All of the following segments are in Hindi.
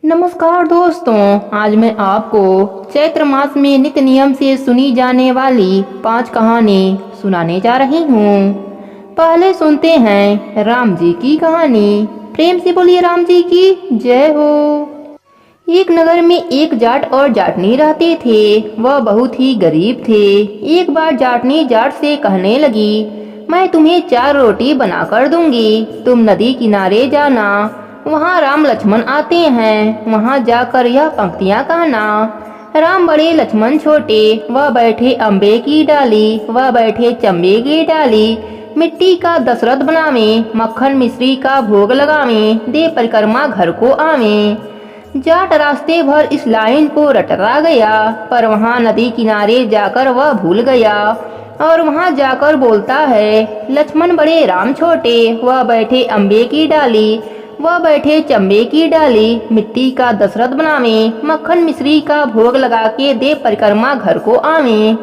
नमस्कार दोस्तों, आज मैं आपको चैत्र मास में नित्य नियम से सुनी जाने वाली 5 कहानी सुनाने जा रही हूँ। पहले सुनते हैं राम जी की कहानी। प्रेम से बोलिए राम जी की जय हो। एक नगर में एक जाट और जाटनी रहते थे। वह बहुत ही गरीब थे। एक बार जाटनी जाट से कहने लगी, मैं तुम्हें 4 रोटी बनाकर दूंगी, तुम नदी किनारे जाना, वहाँ राम लक्ष्मण आते हैं, वहाँ जाकर यह पंक्तियाँ कहना। राम बड़े लक्ष्मण छोटे, वह बैठे अम्बे की डाली, वह बैठे चंबे की डाली, मिट्टी का दशरथ बनावे, मक्खन मिश्री का भोग लगावे, दे परिक्रमा घर को आवे। जाट रास्ते भर इस लाइन को रटता गया, पर वहाँ नदी किनारे जाकर वह भूल गया और वहाँ जाकर बोलता है, लक्ष्मण बड़े राम छोटे, वह बैठे अम्बे की डाली, वह बैठे चंबे की डाली, मिट्टी का दशरथ बनावे, मक्खन मिश्री का भोग लगा के दे परिक्रमा घर को आवे।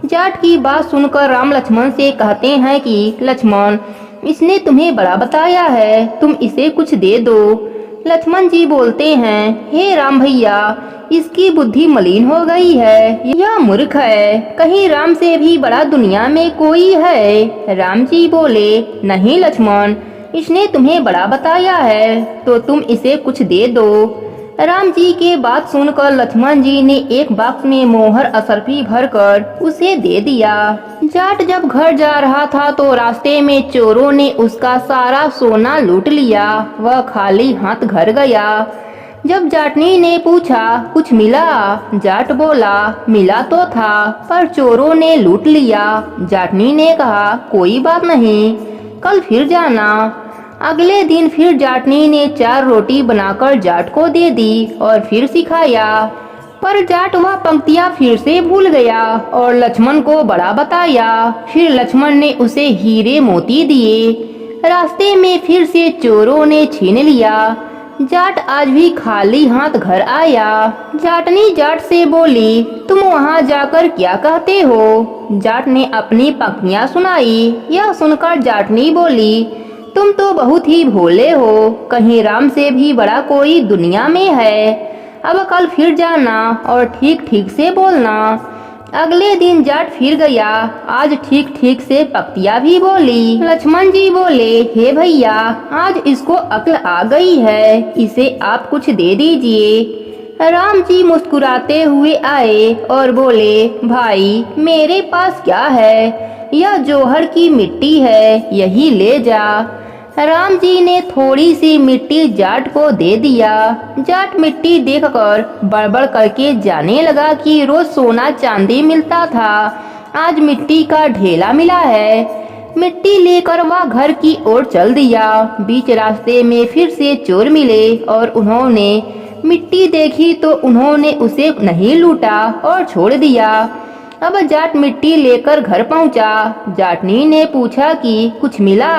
जाट की बात सुनकर राम लक्ष्मण से कहते हैं कि लक्ष्मण, इसने तुम्हें बड़ा बताया है, तुम इसे कुछ दे दो। लक्ष्मण जी बोलते हैं, हे राम भैया, इसकी बुद्धि मलिन हो गई है, यह मूर्ख है, कहीं राम से भी बड़ा दुनिया में कोई है। राम जी बोले, नहीं लक्ष्मण, इसने तुम्हें बड़ा बताया है तो तुम इसे कुछ दे दो। राम जी के बात सुनकर लक्ष्मण जी ने एक बॉक्स में मोहर असरफी भरकर उसे दे दिया। जाट जब घर जा रहा था तो रास्ते में चोरों ने उसका सारा सोना लूट लिया। वह खाली हाथ घर गया। जब जाटनी ने पूछा, कुछ मिला? जाट बोला, मिला तो था, पर चोरों ने लूट लिया। जाटनी ने कहा, कोई बात नहीं, कल फिर जाना। अगले दिन फिर जाटनी ने 4 रोटी बनाकर जाट को दे दी और फिर सिखाया, पर जाट वह पंक्तियाँ फिर से भूल गया और लक्ष्मण को बड़ा बताया। फिर लक्ष्मण ने उसे हीरे मोती दिए। रास्ते में फिर से चोरों ने छीन लिया। जाट आज भी खाली हाथ घर आया। जाटनी जाट से बोली, तुम वहाँ जाकर क्या कहते हो? जाट ने अपनी पंक्तियाँ सुनाई। यह सुनकर जाटनी बोली, तुम तो बहुत ही भोले हो, कहीं राम से भी बड़ा कोई दुनिया में है। अब कल फिर जाना और ठीक ठीक से बोलना। अगले दिन जाट फिर गया। आज ठीक ठीक से पंक्तियाँ भी बोली। लक्ष्मण जी बोले, हे भैया, आज इसको अक्ल आ गई है, इसे आप कुछ दे दीजिए। राम जी मुस्कुराते हुए आए और बोले, भाई मेरे पास क्या है, यह जौहर की मिट्टी है, यही ले जा। राम जी ने थोड़ी सी मिट्टी जाट को दे दिया। जाट मिट्टी देखकर बड़बड़ करके जाने लगा कि रोज सोना चांदी मिलता था, आज मिट्टी का ढेला मिला है। मिट्टी लेकर वह घर की ओर चल दिया। बीच रास्ते में फिर से चोर मिले और उन्होंने मिट्टी देखी तो उन्होंने उसे नहीं लूटा और छोड़ दिया। अब जाट मिट्टी लेकर घर पहुंचा। जाटनी ने पूछा कि कुछ मिला?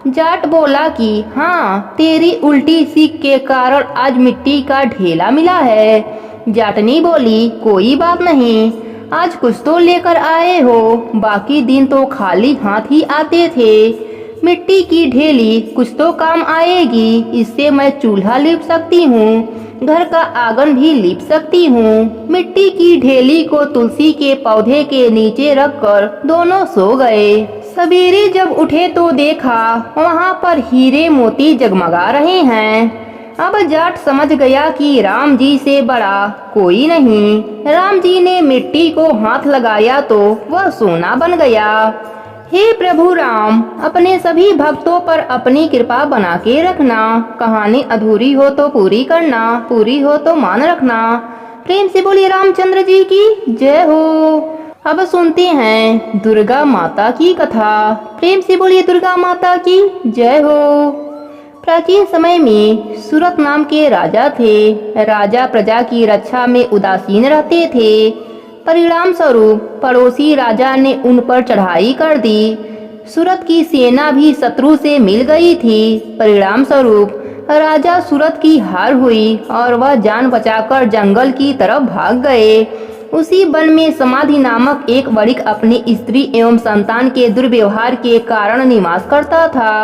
जाट बोला कि हाँ, तेरी उल्टी सीख के कारण आज मिट्टी का ढेला मिला है। जाटनी बोली, कोई बात नहीं, आज कुछ तो लेकर आए हो, बाकी दिन तो खाली हाथ ही आते थे। मिट्टी की ढेली कुछ तो काम आएगी, इससे मैं चूल्हा लीप सकती हूँ, घर का आंगन भी लीप सकती हूँ। मिट्टी की ढेली को तुलसी के पौधे के नीचे रखकर दोनों सो गए। सवेरे जब उठे तो देखा वहाँ पर हीरे मोती जगमगा रहे हैं। अब जाट समझ गया कि राम जी से बड़ा कोई नहीं। राम जी ने मिट्टी को हाथ लगाया तो वह सोना बन गया। हे प्रभु राम, अपने सभी भक्तों पर अपनी कृपा बना के रखना। कहानी अधूरी हो तो पूरी करना, पूरी हो तो मान रखना। प्रेम से बोलिए रामचंद्र जी की जय हो। अब सुनते हैं दुर्गा माता की कथा। प्रेम से बोलिए दुर्गा माता की जय हो। प्राचीन समय में सूरत नाम के राजा थे। राजा प्रजा की रक्षा में उदासीन रहते थे। परिणाम स्वरूप पड़ोसी राजा ने उन पर चढ़ाई कर दी। सूरत की सेना भी शत्रु से मिल गई थी। परिणाम स्वरूप राजा सूरत की हार हुई और वह जान बचाकर जंगल की तरफ भाग गए। उसी वन में समाधि नामक एक वणिक अपनी स्त्री एवं संतान के दुर्व्यवहार के कारण निवास करता था।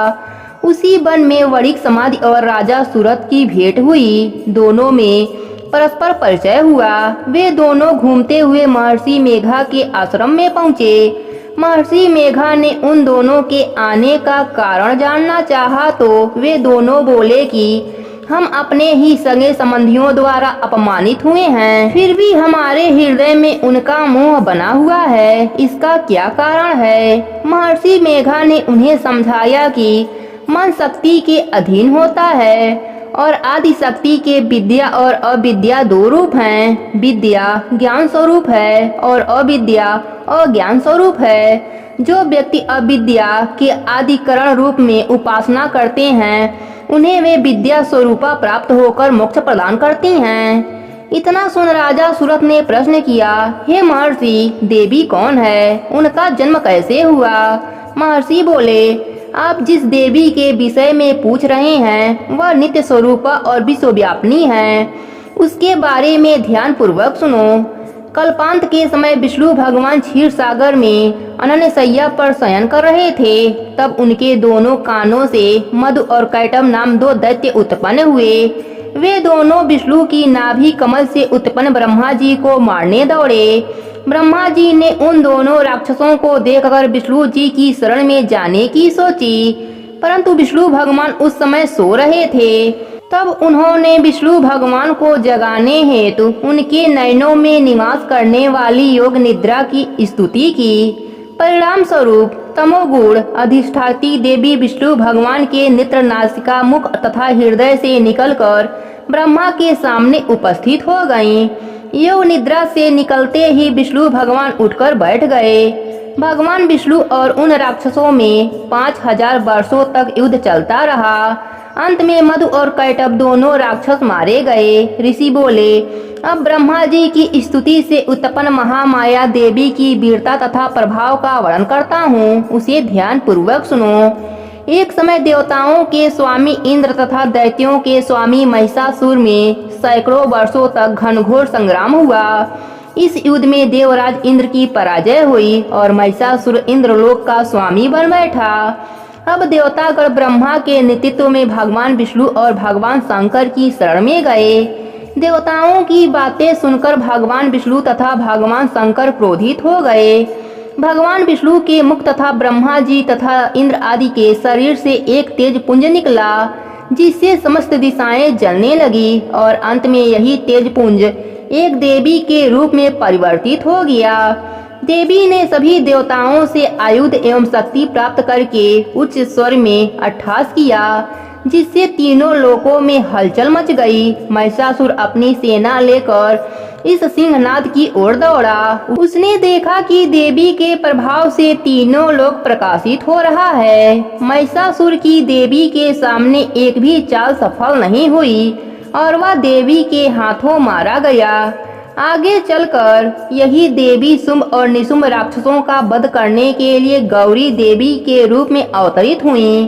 उसी वन में वणिक समाधि और राजा सूरत की भेंट हुई। दोनों में परस्पर परिचय हुआ। वे दोनों घूमते हुए महर्षि मेघा के आश्रम में पहुँचे। महर्षि मेघा ने उन दोनों के आने का कारण जानना चाहा तो वे दोनों बोले कि हम अपने ही सगे संबंधियों द्वारा अपमानित हुए हैं, फिर भी हमारे हृदय में उनका मोह बना हुआ है। इसका क्या कारण है? महर्षि मेघा ने उन्हें समझाया कि मन शक्ति के अधीन होता है और आदि शक्ति के विद्या और अविद्या दो रूप हैं। विद्या ज्ञान स्वरूप है और अविद्या अज्ञान स्वरूप है। जो व्यक्ति अविद्या के आदिकरण रूप में उपासना करते हैं उन्हें वे विद्या स्वरूपा प्राप्त होकर मोक्ष प्रदान करती हैं। इतना सुन राजा सूरत ने प्रश्न किया, हे महर्षि, देवी कौन है? उनका जन्म कैसे हुआ? महर्षि बोले, आप जिस देवी के विषय में पूछ रहे हैं वह नित्य स्वरूपा और विश्वव्यापिनी है। उसके बारे में ध्यान पूर्वक सुनो। कल्पांत के समय विष्णु भगवान क्षीर सागर में अनन्य शैया पर शयन कर रहे थे। तब उनके दोनों कानों से मधु और कैटभ नाम दो दैत्य उत्पन्न हुए। वे दोनों विष्णु की नाभि कमल से उत्पन्न ब्रह्मा जी को मारने दौड़े। ब्रह्मा जी ने उन दोनों राक्षसों को देखकर विष्णु जी की शरण में जाने की सोची, परंतु विष्णु भगवान उस समय सो रहे थे। तब उन्होंने विष्णु भगवान को जगाने हेतु उनके नयनों में निवास करने वाली योग निद्रा की स्तुति की। परिणाम स्वरूप तमोगुण अधिष्ठाती देवी विष्णु भगवान के नेत्र, नासिका, मुख तथा हृदय से निकलकर ब्रह्मा के सामने उपस्थित हो गईं। योग निद्रा से निकलते ही विष्णु भगवान उठकर बैठ गए। भगवान विष्णु और उन राक्षसों में 5000 वर्षों तक युद्ध चलता रहा। अंत में मधु और कैटभ दोनों राक्षस मारे गए। ऋषि बोले, अब ब्रह्मा जी की स्तुति से उत्पन्न महामाया देवी की वीरता तथा प्रभाव का वर्णन करता हूँ, उसे ध्यान पूर्वक सुनो। एक समय देवताओं के स्वामी इंद्र तथा दैत्यों के स्वामी महिषासुर में सैकड़ों वर्षों तक घनघोर संग्राम हुआ। इस युद्ध में देवराज इंद्र की पराजय हुई और महिषासुर इंद्रलोक का स्वामी बन बैठा। अब देवतागण ब्रह्मा के नेतृत्व में भगवान विष्णु और भगवान शंकर की शरण में गए। देवताओं की बातें सुनकर भगवान विष्णु तथा भगवान शंकर क्रोधित हो गए। भगवान विष्णु के मुख तथा ब्रह्मा जी तथा इंद्र आदि के शरीर से एक तेज पुंज निकला, जिससे समस्त दिशाएं जलने लगी और अंत में यही तेज पुंज एक देवी के रूप में परिवर्तित हो गया। देवी ने सभी देवताओं से आयुध एवं शक्ति प्राप्त करके उच्च स्वर में अट्टहास किया, जिससे तीनों लोकों में हलचल मच गई। महिषासुर अपनी सेना लेकर इस सिंहनाद की ओर दौड़ा। उसने देखा कि देवी के प्रभाव से तीनों लोक प्रकाशित हो रहा है। महिषासुर की देवी के सामने एक भी चाल सफल नहीं हुई और वह देवी के हाथों मारा गया। आगे चलकर यही देवी शुंभ और निशुंभ राक्षसों का वध करने के लिए गौरी देवी के रूप में अवतरित हुईं।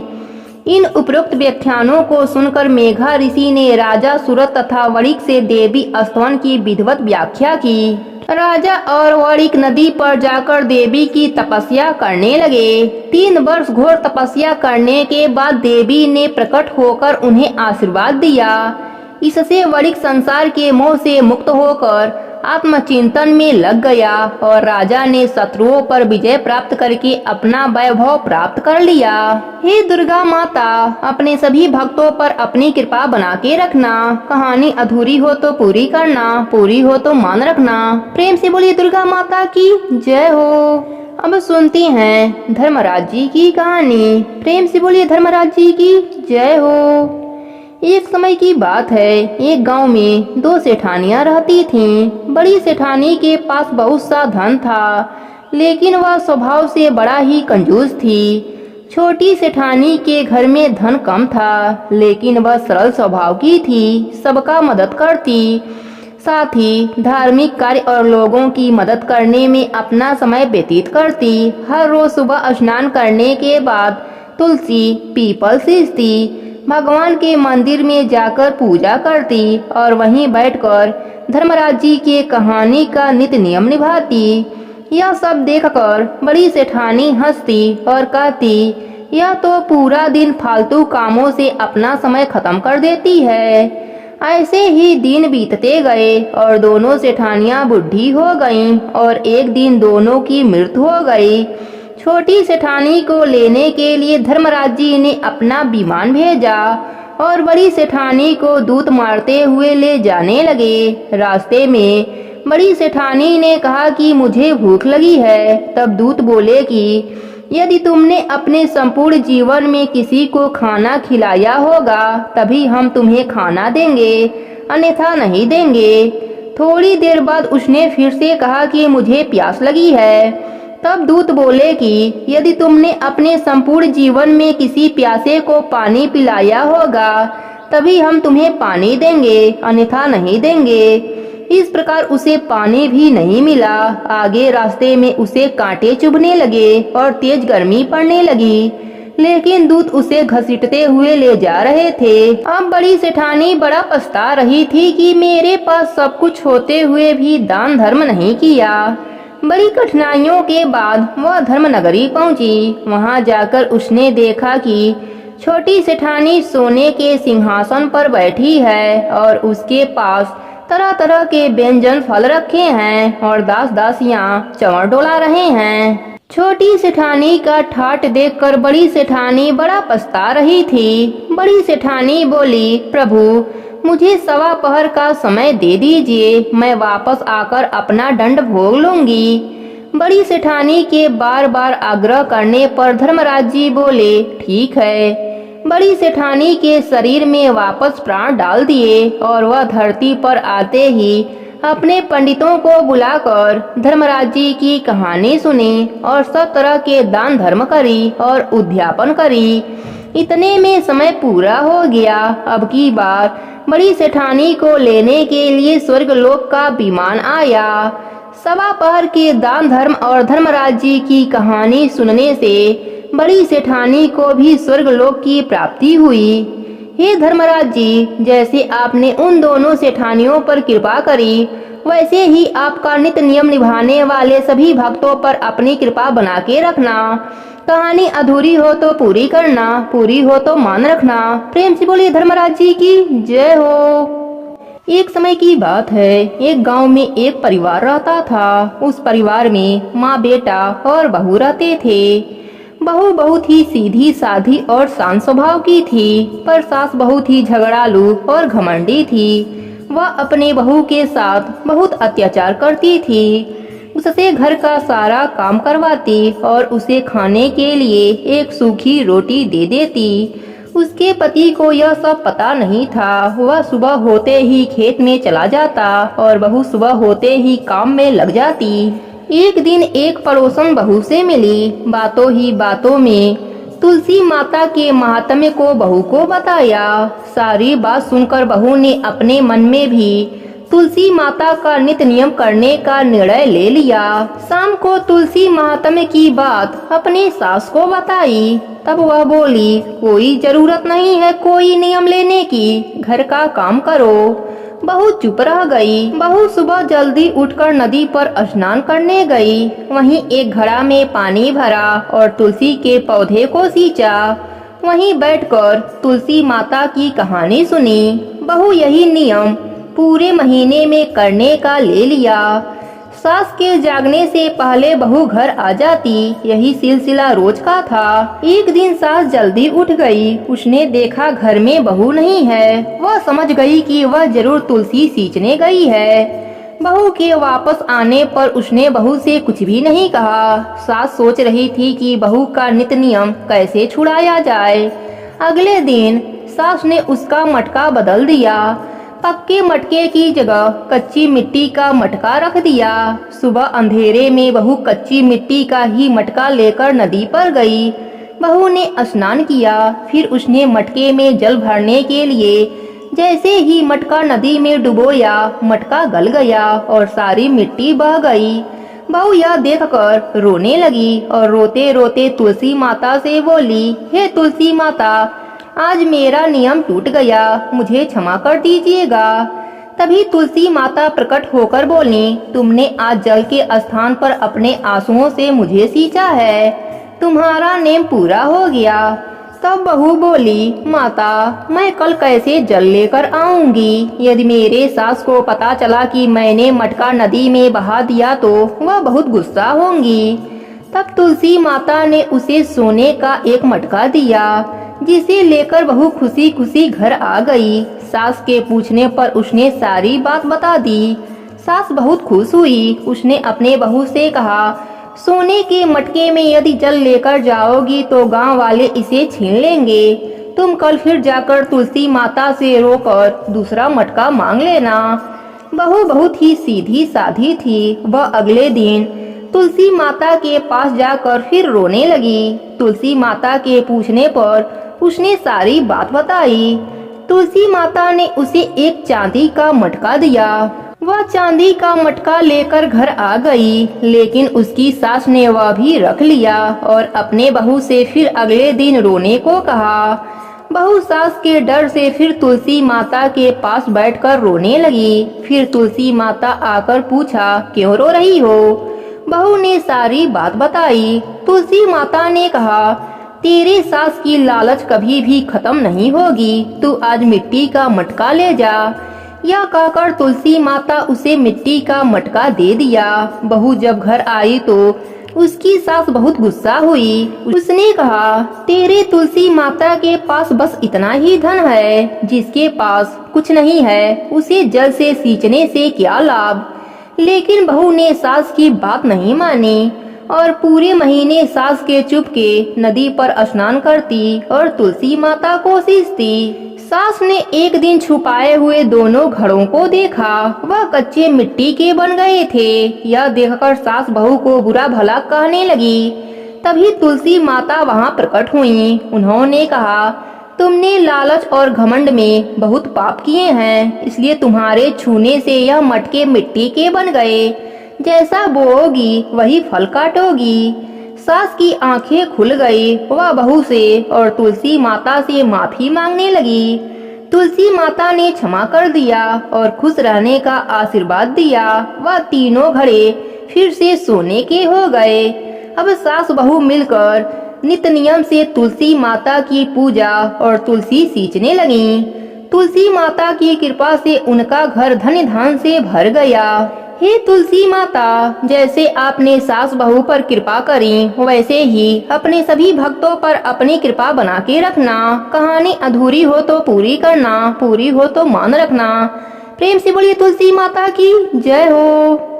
इन उपरोक्त व्याख्यानों को सुनकर मेघा ऋषि ने राजा सूरत तथा वणिक से देवी स्तवन की विधिवत व्याख्या की। राजा और वणिक नदी पर जाकर देवी की तपस्या करने लगे। 3 वर्ष घोर तपस्या करने के बाद देवी ने प्रकट होकर उन्हें आशीर्वाद दिया। इससे वणिक संसार के मोह से मुक्त होकर आत्मचिंतन में लग गया और राजा ने शत्रुओं पर विजय प्राप्त करके अपना वैभव प्राप्त कर लिया। हे दुर्गा माता, अपने सभी भक्तों पर अपनी कृपा बना के रखना। कहानी अधूरी हो तो पूरी करना, पूरी हो तो मान रखना। प्रेम से बोलिए दुर्गा माता की जय हो। अब सुनते हैं धर्मराज जी की कहानी। प्रेम से बोलिए धर्मराज जी की जय हो। एक समय की बात है, एक गांव में 2 सेठानियां रहती थीं। बड़ी सेठानी के पास बहुत सा धन था, लेकिन वह स्वभाव से बड़ा ही कंजूस थी। छोटी सेठानी के घर में धन कम था, लेकिन वह सरल स्वभाव की थी, सबका मदद करती। साथ ही धार्मिक कार्य और लोगों की मदद करने में अपना समय व्यतीत करती। हर रोज सुबह स्नान करने के बाद तुलसी पीपल सींचती, भगवान के मंदिर में जाकर पूजा करती और वहीं बैठकर धर्मराज जी के कहानी का नित्य नियम निभाती। यह सब देखकर बड़ी सेठानी हंसती और कहती, यह तो पूरा दिन फालतू कामों से अपना समय खत्म कर देती है। ऐसे ही दिन बीतते गए और दोनों सेठानियां बुढ़ी हो गईं और एक दिन दोनों की मृत्यु हो गई। छोटी सेठानी को लेने के लिए धर्मराज जी ने अपना विमान भेजा और बड़ी सेठानी को दूत मारते हुए ले जाने लगे। रास्ते में बड़ी सेठानी ने कहा कि मुझे भूख लगी है। तब दूत बोले कि यदि तुमने अपने संपूर्ण जीवन में किसी को खाना खिलाया होगा तभी हम तुम्हें खाना देंगे, अन्यथा नहीं देंगे। थोड़ी देर बाद उसने फिर से कहा कि मुझे प्यास लगी है। तब दूत बोले कि यदि तुमने अपने संपूर्ण जीवन में किसी प्यासे को पानी पिलाया होगा तभी हम तुम्हें पानी देंगे, अन्यथा नहीं देंगे। इस प्रकार उसे पानी भी नहीं मिला। आगे रास्ते में उसे कांटे चुभने लगे और तेज गर्मी पड़ने लगी, लेकिन दूत उसे घसीटते हुए ले जा रहे थे। अब बड़ी सेठानी बड़ा पछता रही थी कि मेरे पास सब कुछ होते हुए भी दान धर्म नहीं किया। बड़ी कठिनाइयों के बाद वह धर्मनगरी पहुंची। वहां जाकर उसने देखा कि छोटी सेठानी सोने के सिंहासन पर बैठी है और उसके पास तरह तरह के व्यंजन फल रखे हैं और दास दासियां चंवर डोला रहे हैं। छोटी सेठानी का ठाट देखकर बड़ी सेठानी बड़ा पछता रही थी। बड़ी सेठानी बोली, प्रभु मुझे सवा पहर का समय दे दीजिए, मैं वापस आकर अपना दंड भोग लूंगी। बड़ी सेठानी के बार बार आग्रह करने पर धर्मराज जी बोले, ठीक है। बड़ी सेठानी के शरीर में वापस प्राण डाल दिए और वह धरती पर आते ही अपने पंडितों को बुलाकर धर्मराज जी की कहानी सुनी और सब तरह के दान धर्म करी और उद्यापन करी। इतने में समय पूरा हो गया। अब की बार बड़ी सेठानी को लेने के लिए स्वर्गलोक का विमान आया। सवा पहर के दान धर्म और धर्मराज जी की कहानी सुनने से बड़ी सेठानी को भी स्वर्गलोक की प्राप्ति हुई। हे धर्मराज जी, जैसे आपने उन दोनों सेठानियों पर कृपा करी वैसे ही आपका नित्य नियम निभाने वाले सभी भक्तों पर अपनी कृपा बना के रखना। कहानी अधूरी हो तो पूरी करना, पूरी हो तो मान रखना। प्रेम से बोलिए धर्मराज जी की जय हो। एक समय की बात है, एक गांव में एक परिवार रहता था। उस परिवार में माँ, बेटा और बहू रहते थे। बहू बहुत ही सीधी साधी और शांत स्वभाव की थी, पर सास बहुत ही झगड़ालू और घमंडी थी। वह अपने बहू के साथ बहुत अत्याचार करती थी। उससे घर का सारा काम करवाती और उसे खाने के लिए एक सूखी रोटी दे देती। उसके पति को यह सब पता नहीं था। वह सुबह होते ही खेत में चला जाता और बहू सुबह होते ही काम में लग जाती। एक दिन एक पड़ोसन बहू से मिली। बातों ही बातों में तुलसी माता के महात्म्य को बहू को बताया। सारी बात सुनकर बहू ने अपने मन में भी तुलसी माता का नित्य नियम करने का निर्णय ले लिया। शाम को तुलसी महात्म्य की बात अपने सास को बताई। तब वह बोली, कोई जरूरत नहीं है कोई नियम लेने की, घर का काम करो। बहू चुप रह गई। बहू सुबह जल्दी उठकर नदी पर स्नान करने गई। वहीं एक घड़ा में पानी भरा और तुलसी के पौधे को सींचा। वहीं बैठकर तुलसी माता की कहानी सुनी। बहू यही नियम पूरे महीने में करने का ले लिया। सास के जागने से पहले बहू घर आ जाती। यही सिलसिला रोज का था। एक दिन सास जल्दी उठ गई। उसने देखा घर में बहू नहीं है। वह समझ गई कि वह जरूर तुलसी सींचने गई है। बहू के वापस आने पर उसने बहू से कुछ भी नहीं कहा। सास सोच रही थी कि बहू का नित्य नियम कैसे छुड़ाया जाए। अगले दिन सास ने उसका मटका बदल दिया। पक्के मटके की जगह कच्ची मिट्टी का मटका रख दिया। सुबह अंधेरे में बहू कच्ची मिट्टी का ही मटका लेकर नदी पर गई। बहू ने स्नान किया। फिर उसने मटके में जल भरने के लिए जैसे ही मटका नदी में डुबोया, मटका गल गया और सारी मिट्टी बह गई। बहू यह देखकर रोने लगी और रोते रोते तुलसी माता से बोली, हे तुलसी माता, आज मेरा नियम टूट गया, मुझे क्षमा कर दीजिएगा। तभी तुलसी माता प्रकट होकर बोली, तुमने आज जल के स्थान पर अपने आंसुओं से मुझे सींचा है। तुम्हारा नेम पूरा हो गया। तब बहू बोली, माता मैं कल कैसे जल लेकर आऊंगी? यदि मेरे सास को पता चला कि मैंने मटका नदी में बहा दिया तो वह बहुत गुस्सा होंगी। तब तुलसी माता ने उसे सोने का एक मटका दिया, जिसे लेकर बहू खुशी खुशी घर आ गई। सास के पूछने पर उसने सारी बात बता दी। सास बहुत खुश हुई। उसने अपने बहू से कहा, सोने के मटके में यदि जल लेकर जाओगी तो गांव वाले इसे छीन लेंगे। तुम कल फिर जाकर तुलसी माता से रोकर दूसरा मटका मांग लेना। बहू बहुत ही सीधी साधी थी। वह अगले दिन तुलसी माता के पास जाकर फिर रोने लगी। तुलसी माता के पूछने पर उसने सारी बात बताई। तुलसी माता ने उसे एक चांदी का मटका दिया। वह चांदी का मटका लेकर घर आ गई, लेकिन उसकी सास ने वह भी रख लिया और अपने बहू से फिर अगले दिन रोने को कहा। बहू सास के डर से फिर तुलसी माता के पास बैठकर रोने लगी। फिर तुलसी माता आकर पूछा, क्यों रो रही हो? बहू ने सारी बात बताई। तुलसी माता ने कहा, तेरे सास की लालच कभी भी खत्म नहीं होगी। तू आज मिट्टी का मटका ले जा। यह कहकर तुलसी माता उसे मिट्टी का मटका दे दिया। बहू जब घर आई तो उसकी सास बहुत गुस्सा हुई। उसने कहा, तेरे तुलसी माता के पास बस इतना ही धन है। जिसके पास कुछ नहीं है उसे जल से सींचने से क्या लाभ? लेकिन बहू ने सास की बात नहीं मानी और पूरे महीने सास के चुपके नदी पर स्नान करती और तुलसी माता को सींचती। सास ने एक दिन छुपाए हुए दोनों घड़ों को देखा। वह कच्चे मिट्टी के बन गए थे। यह देखकर सास बहू को बुरा भला कहने लगी। तभी तुलसी माता वहां प्रकट हुई। उन्होंने कहा, तुमने लालच और घमंड में बहुत पाप किए हैं, इसलिए तुम्हारे छूने से यह मटके मिट्टी के बन गए। जैसा बोओगी वही फल काटोगी। सास की आंखें खुल गई। वह बहू से और तुलसी माता से माफी मांगने लगी। तुलसी माता ने क्षमा कर दिया और खुश रहने का आशीर्वाद दिया। वह तीनों घड़े फिर से सोने के हो गए। अब सास बहू मिलकर नित नियम से तुलसी माता की पूजा और तुलसी सींचने लगीं। तुलसी माता की कृपा से उनका घर धन धान से भर गया। हे तुलसी माता, जैसे आपने सास बहू पर कृपा करी, वैसे ही अपने सभी भक्तों पर अपनी कृपा बना के रखना। कहानी अधूरी हो तो पूरी करना, पूरी हो तो मान रखना। प्रेम से बोलिए तुलसी माता की जय हो।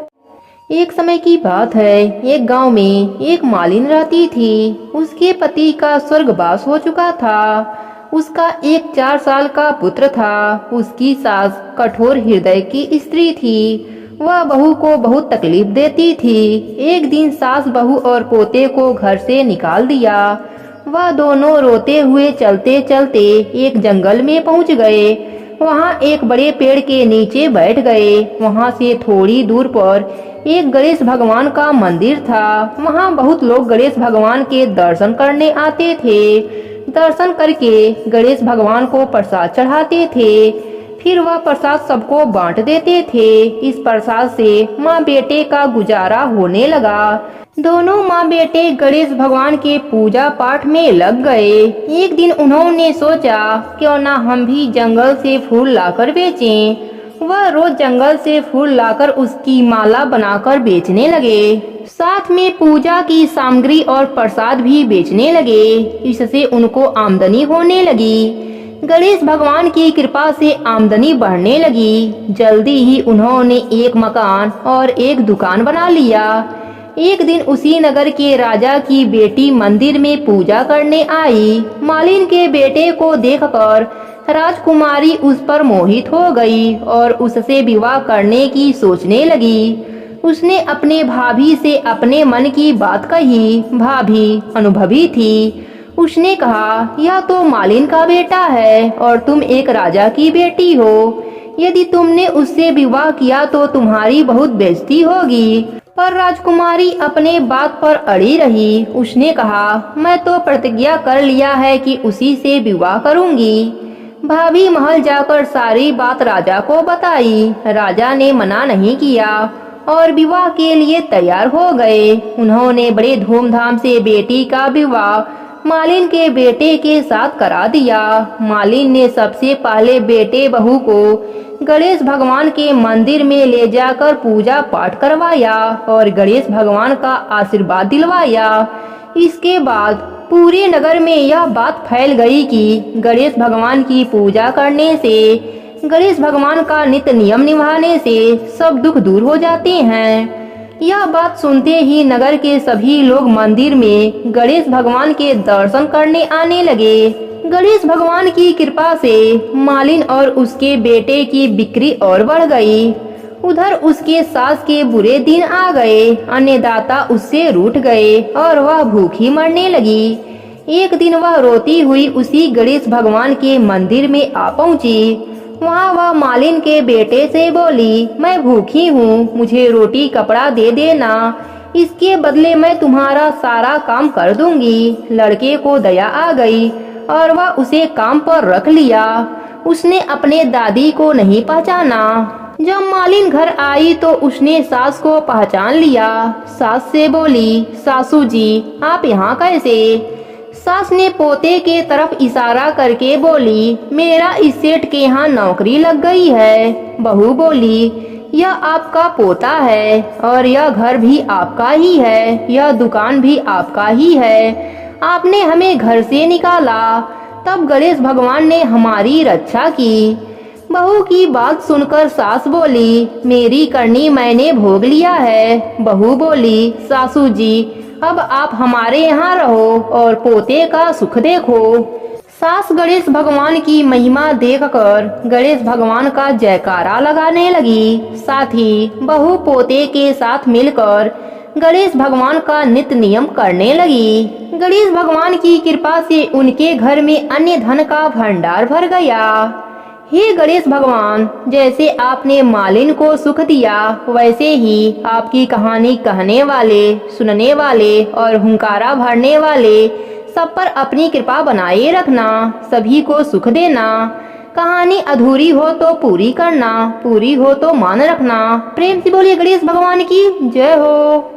एक समय की बात है, एक गांव में एक मालिन रहती थी। उसके पति का स्वर्गवास हो चुका था। उसका एक 4 साल का पुत्र था। उसकी सास कठोर हृदय की स्त्री थी। वह बहू को बहुत तकलीफ देती थी। एक दिन सास बहू और पोते को घर से निकाल दिया। वह दोनों रोते हुए चलते चलते एक जंगल में पहुंच गए। वहां एक बड़े पेड़ के नीचे बैठ गए। वहां से थोड़ी दूर पर एक गणेश भगवान का मंदिर था। वहां बहुत लोग गणेश भगवान के दर्शन करने आते थे। दर्शन करके गणेश भगवान को प्रसाद चढ़ाते थे। फिर वह प्रसाद सबको बांट देते थे। इस प्रसाद से माँ बेटे का गुजारा होने लगा। दोनों माँ बेटे गणेश भगवान के पूजा पाठ में लग गए। एक दिन उन्होंने सोचा, क्यों ना हम भी जंगल से फूल लाकर बेचें। वह रोज जंगल से फूल लाकर उसकी माला बनाकर बेचने लगे। साथ में पूजा की सामग्री और प्रसाद भी बेचने लगे। इससे उनको आमदनी होने लगी। गणेश भगवान की कृपा से आमदनी बढ़ने लगी। जल्दी ही उन्होंने एक मकान और एक दुकान बना लिया। एक दिन उसी नगर के राजा की बेटी मंदिर में पूजा करने आई। मालिन के बेटे को देखकर राजकुमारी उस पर मोहित हो गई और उससे विवाह करने की सोचने लगी। उसने अपने भाभी से अपने मन की बात कही। भाभी अनुभवी थी। उसने कहा, यह तो मालिन का बेटा है और तुम एक राजा की बेटी हो। यदि तुमने उससे विवाह किया तो तुम्हारी बहुत बेइज्जती होगी। पर राजकुमारी अपने बात पर अड़ी रही। उसने कहा, मैं तो प्रतिज्ञा कर लिया है कि उसी से विवाह करूंगी। भाभी महल जाकर सारी बात राजा को बताई। राजा ने मना नहीं किया। और विवाह के लिए तैयार हो गए। उन्होंने बड़े धूमधाम से बेटी का विवाह मालिन के बेटे के साथ करा दिया। मालिन ने सबसे पहले बेटे बहू को गणेश भगवान के मंदिर में ले जाकर पूजा पाठ करवाया और गणेश भगवान का आशीर्वाद दिलवाया। इसके बाद पूरे नगर में यह बात फैल गई कि गणेश भगवान की पूजा करने से, गणेश भगवान का नित्य नियम निभाने से सब दुख दूर हो जाते हैं। यह बात सुनते ही नगर के सभी लोग मंदिर में गणेश भगवान के दर्शन करने आने लगे। गणेश भगवान की कृपा से मालिन और उसके बेटे की बिक्री और बढ़ गई। उधर उसके सास के बुरे दिन आ गए। अन्नदाता उससे रूठ गए और वह भूखी मरने लगी। एक दिन वह रोती हुई उसी गणेश भगवान के मंदिर में आ पहुंची। वहाँ वह मालिन के बेटे से बोली, मैं भूखी हूँ, मुझे रोटी कपड़ा दे देना, इसके बदले मैं तुम्हारा सारा काम कर दूंगी। लड़के को दया आ गई और वह उसे काम पर रख लिया। उसने अपने दादी को नहीं पहचाना। जब मालिन घर आई तो उसने सास को पहचान लिया। सास से बोली, सासू जी आप यहाँ कैसे? सास ने पोते के तरफ इशारा करके बोली, मेरा इस सेठ के यहाँ नौकरी लग गई है। बहू बोली, यह आपका पोता है और यह घर भी आपका ही है, यह दुकान भी आपका ही है। आपने हमें घर से निकाला, तब गणेश भगवान ने हमारी रक्षा की। बहू की बात सुनकर सास बोली, मेरी करनी मैंने भोग लिया है। बहू बोली, सासू जी अब आप हमारे यहाँ रहो और पोते का सुख देखो। सास गणेश भगवान की महिमा देखकर गणेश भगवान का जयकारा लगाने लगी। साथ ही बहू पोते के साथ मिलकर गणेश भगवान का नित्य नियम करने लगी। गणेश भगवान की कृपा से उनके घर में अन्य धन का भंडार भर गया। हे गणेश भगवान, जैसे आपने मालिन को सुख दिया, वैसे ही आपकी कहानी कहने वाले, सुनने वाले और हुंकारा भरने वाले सब पर अपनी कृपा बनाए रखना, सभी को सुख देना। कहानी अधूरी हो तो पूरी करना, पूरी हो तो मान रखना। प्रेम से बोलिए गणेश भगवान की जय हो।